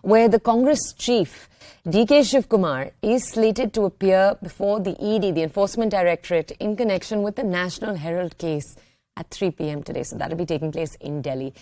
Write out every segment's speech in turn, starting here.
where the Congress chief, DK Shivakumar, is slated to appear before the ED, the Enforcement Directorate, in connection with the National Herald case at 3 p.m. today. So that'll be taking place in Delhi.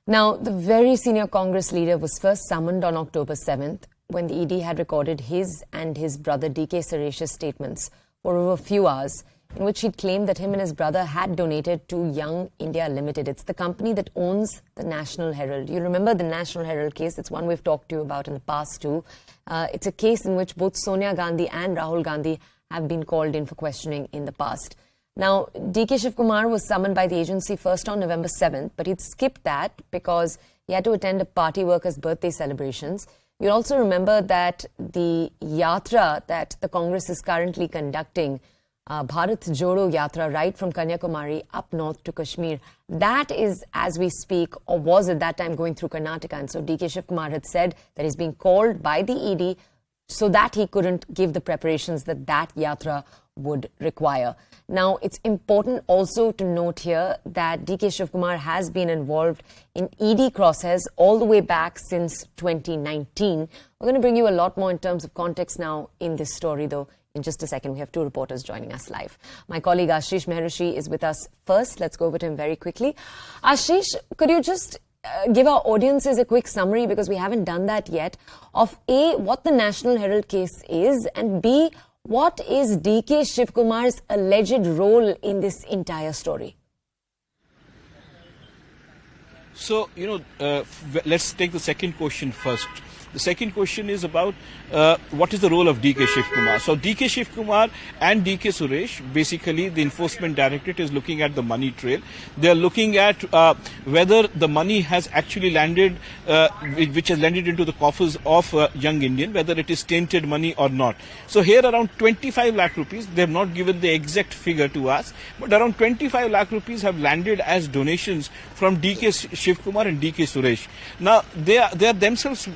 Now, the very senior Congress leader was first summoned on October 7th when the ED had recorded his and his brother DK Suresh's statements for over a few hours, in which he'd claimed that him and his brother had donated to Young India Limited. It's the company that owns the National Herald. You remember the National Herald case? It's one we've talked to you about in the past too. It's a case in which both Sonia Gandhi and Rahul Gandhi have been called in for questioning in the past. Now, DK Shivakumar was summoned by the agency first on November 7th, but he'd skipped that because he had to attend a party worker's birthday celebrations. You'll also remember that the yatra that the Congress is currently conducting, Bharat Jodo Yatra, right from Kanyakumari up north to Kashmir, that is, as we speak, or was at that time, going through Karnataka. And so DK Shivakumar had said that he's being called by the ED so that he couldn't give the preparations that yatra would require. Now, it's important also to note here that DK Shivakumar has been involved in ED crosshairs all the way back since 2019. We're going to bring you a lot more in terms of context now in this story, though. In just a second, we have two reporters joining us live. My colleague Ashish Mehrishi is with us first. Let's go over to him very quickly. Ashish, could you just give our audiences a quick summary, because we haven't done that yet, of A, what the National Herald case is, and B, what is DK Shivakumar's alleged role in this entire story? So, let's take the second question first. The second question is about what is the role of DK Shivakumar. So DK Shivakumar and DK Suresh, basically the Enforcement Directorate is looking at the money trail. They are looking at whether the money has actually landed, which has landed into the coffers of Young Indian, whether it is tainted money or not. So here around 25 lakh rupees, they have not given the exact figure to us, but around 25 lakh rupees have landed as donations from DK Shivakumar and DK Suresh. Now they are themselves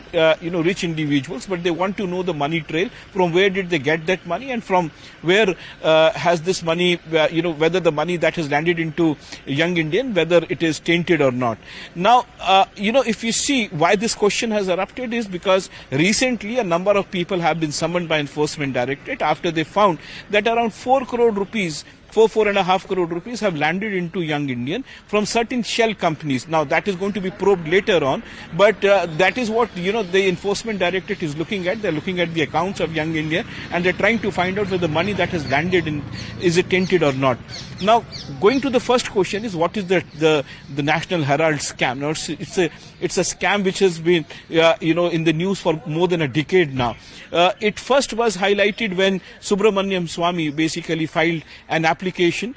rich individuals, but they want to know the money trail. From where did they get that money, and from where has this money, whether the money that has landed into Young Indian, whether it is tainted or not. Now, if you see why this question has erupted is because recently a number of people have been summoned by Enforcement Directorate after they found that around 4 crore rupees 4.5 crore rupees have landed into Young Indian from certain shell companies. Now, that is going to be probed later on, but that is what, the Enforcement Directorate is looking at. They're looking at the accounts of Young Indian, and they're trying to find out whether the money that has landed in, is it tainted or not. Now, going to the first question is, what is the National Herald scam? Now, it's a scam which has been, in the news for more than a decade now. It first was highlighted when Subramaniam Swamy basically filed an application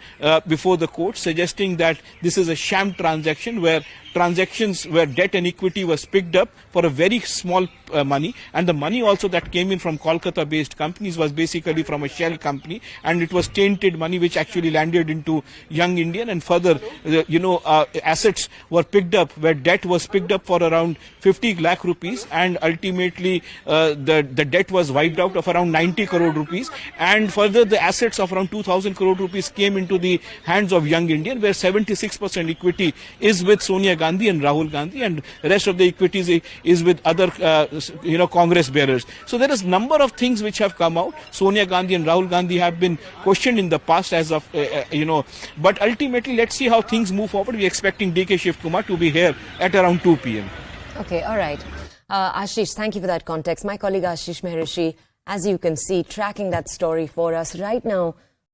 before the court suggesting that this is a sham transaction where debt and equity was picked up for a very small money, and the money also that came in from Kolkata based companies was basically from a shell company, and it was tainted money which actually landed into Young Indian, and further assets were picked up where debt was picked up for around 50 lakh rupees, and ultimately the debt was wiped out of around 90 crore rupees, and further the assets of around 2,000 crore rupees came into the hands of Young Indian, where 76% equity is with Sonia Gandhi and Rahul Gandhi, and the rest of the equities is with other Congress bearers. So there is number of things which have come out. Sonia Gandhi and Rahul Gandhi have been questioned in the past as of but ultimately let's see how things move forward. We're expecting DK Shivakumar to be here at around 2 p.m. Okay, all right. Ashish, thank you for that context. My colleague Ashish Mehrishi, as you can see, tracking that story for us right now.